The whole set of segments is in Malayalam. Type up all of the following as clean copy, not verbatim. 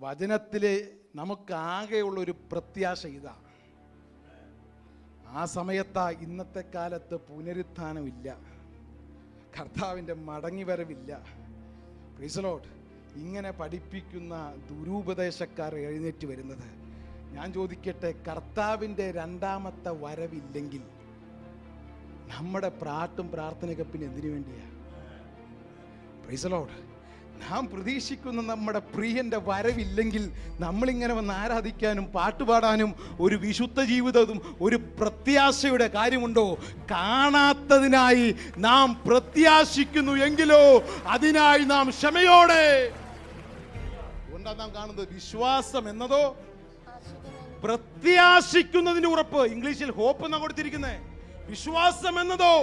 വചനത്തിലെ നമുക്ക് ആകെയുള്ളൊരു പ്രത്യാശ ഇതാ. ആ സമയത്താ ഇന്നത്തെ കാലത്ത് പുനരുത്ഥാനമില്ല, കർത്താവിൻ്റെ മടങ്ങിവരവില്ല. Praise the Lord. ഇങ്ങനെ പഠിപ്പിക്കുന്ന ദുരുപദേശക്കാർ എഴുന്നേറ്റ് വരുന്നത്. ഞാൻ ചോദിക്കട്ടെ, കർത്താവിൻ്റെ രണ്ടാമത്തെ വരവില്ലെങ്കിൽ നമ്മുടെ പാട്ടും പ്രാർത്ഥനയൊക്കെ പിന്നെ എന്തിനു വേണ്ടിയാ? Praise the Lord. നാം പ്രതീക്ഷിക്കുന്ന നമ്മുടെ പ്രിയന്റെ വരവില്ലെങ്കിൽ നമ്മളിങ്ങനെ വന്ന് ആരാധിക്കാനും പാട്ടുപാടാനും ഒരു വിശുദ്ധ ജീവിതവും ഒരു പ്രത്യാശയുടെ കാര്യമുണ്ടോ? കാണാത്തതിനായി നാം പ്രത്യാശിക്കുന്നു എങ്കിലോ അതിനായി നാം ക്ഷമയോടെ. അതുകൊണ്ടാണ് നാം കാണുന്നത് വിശ്വാസം എന്നതോ പ്രത്യാശിക്കുന്നതിന്റെ ഉറപ്പ്. ഇംഗ്ലീഷിൽ ഹോപ്പ് എന്നാണ് കൊടുത്തിരിക്കുന്നത്. വിശ്വാസം എന്നതോ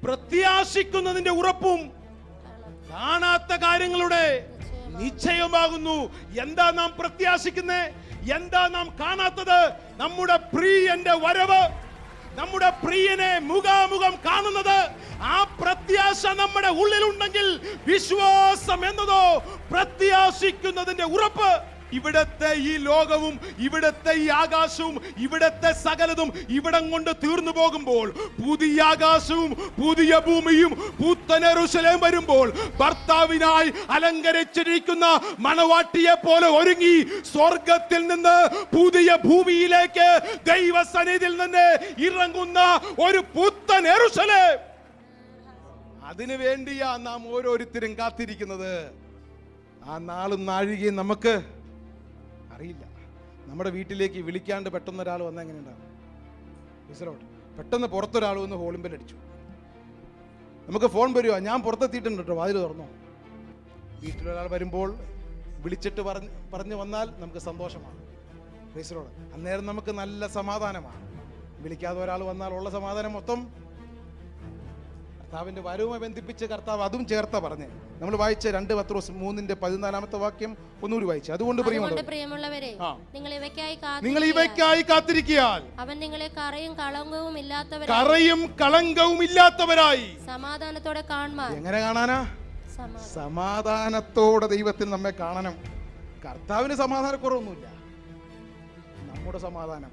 പ്രത്യാശിക്കുന്നതിന്റെ ഉറപ്പും കാണാത്ത കാര്യങ്ങളുടെ നിശ്ചയമാകുന്നു. എന്താ നാം പ്രത്യാശിക്കുന്നത്? എന്താ നാം കാണാത്തത്? നമ്മുടെ പ്രിയന്റെ വരവ്, നമ്മുടെ പ്രിയനെ മുഖാമുഖം കാണുന്നത്. ആ പ്രത്യാശ നമ്മുടെ ഉള്ളിലുണ്ടെങ്കിൽ വിശ്വാസം എന്നതോ പ്രത്യാശിക്കുന്നതിന്റെ ഉറപ്പ്. ഇവിടത്തെ ഈ ലോകവും ഇവിടത്തെ ഈ ആകാശവും ഇവിടത്തെ സകലതും ഇവിടം കൊണ്ട് തീർന്നു പോകുമ്പോൾ പുതിയ ആകാശവും പുതിയ ഭൂമിയും പുത്തൻ യെരൂശലേം വരുമ്പോൾ ഭർത്താവിനായി അലങ്കരിച്ചിരിക്കുന്ന മണവാട്ടിയെ പോലെ ഒരുങ്ങി സ്വർഗത്തിൽ നിന്ന് പുതിയ ഭൂമിയിലേക്ക് ദൈവസന്നിധിയിൽ നിന്ന് ഇറങ്ങുന്ന ഒരു പുത്തൻ യെരൂശലേം. അതിനു വേണ്ടിയാ നാം ഓരോരുത്തരും കാത്തിരിക്കുന്നത്. ആ നാളും നാഴികയും നമുക്ക് അറിയില്ല. നമ്മുടെ വീട്ടിലേക്ക് വിളിക്കാണ്ട് പെട്ടെന്ന് ഒരാൾ വന്നാൽ എങ്ങനെ ഉണ്ടാവും? പെട്ടെന്ന് പുറത്തൊരാൾ വന്ന് ഹോളിംബെൽ അടിച്ചു, നമുക്ക് ഫോൺ വരുവാ, ഞാൻ പുറത്തെത്തിയിട്ടുണ്ട് കേട്ടോ, വാതിൽ തുറന്നോ. വീട്ടിലൊരാൾ വരുമ്പോൾ വിളിച്ചിട്ട് പറഞ്ഞു വന്നാൽ നമുക്ക് സന്തോഷമാണ്. പ്രൈസ്. അന്നേരം നമുക്ക് നല്ല സമാധാനമാണ്. വിളിക്കാതെ ഒരാൾ വന്നാൽ ഉള്ള സമാധാനം മൊത്തം കർത്താവിന്റെ വരവുമായി ബന്ധിപ്പിച്ച് കർത്താവ് അതും ചേർത്ത പറഞ്ഞ് നമ്മൾ വായിച്ച 2 പത്രോസ് 3:14 വാക്യം ഒന്നുകൂടി വായിച്ചു. അതുകൊണ്ട് പ്രിയമുള്ളവരെ, നിങ്ങൾ ഇവയ്ക്കായി കാത്തിരിക്കാൻ അവൻ നിങ്ങളെ കറയും കളങ്കവും ഇല്ലാത്തവരായി സമാധാനത്തോടെ കാണുവാൻ. എങ്ങനെ കാണാനാ? സമാധാനത്തോടെ ദൈവത്തിൽ നമ്മെ കാണണം. കർത്താവിന് സമാധാനക്കുറവൊന്നുമില്ല. നമ്മുടെ സമാധാനം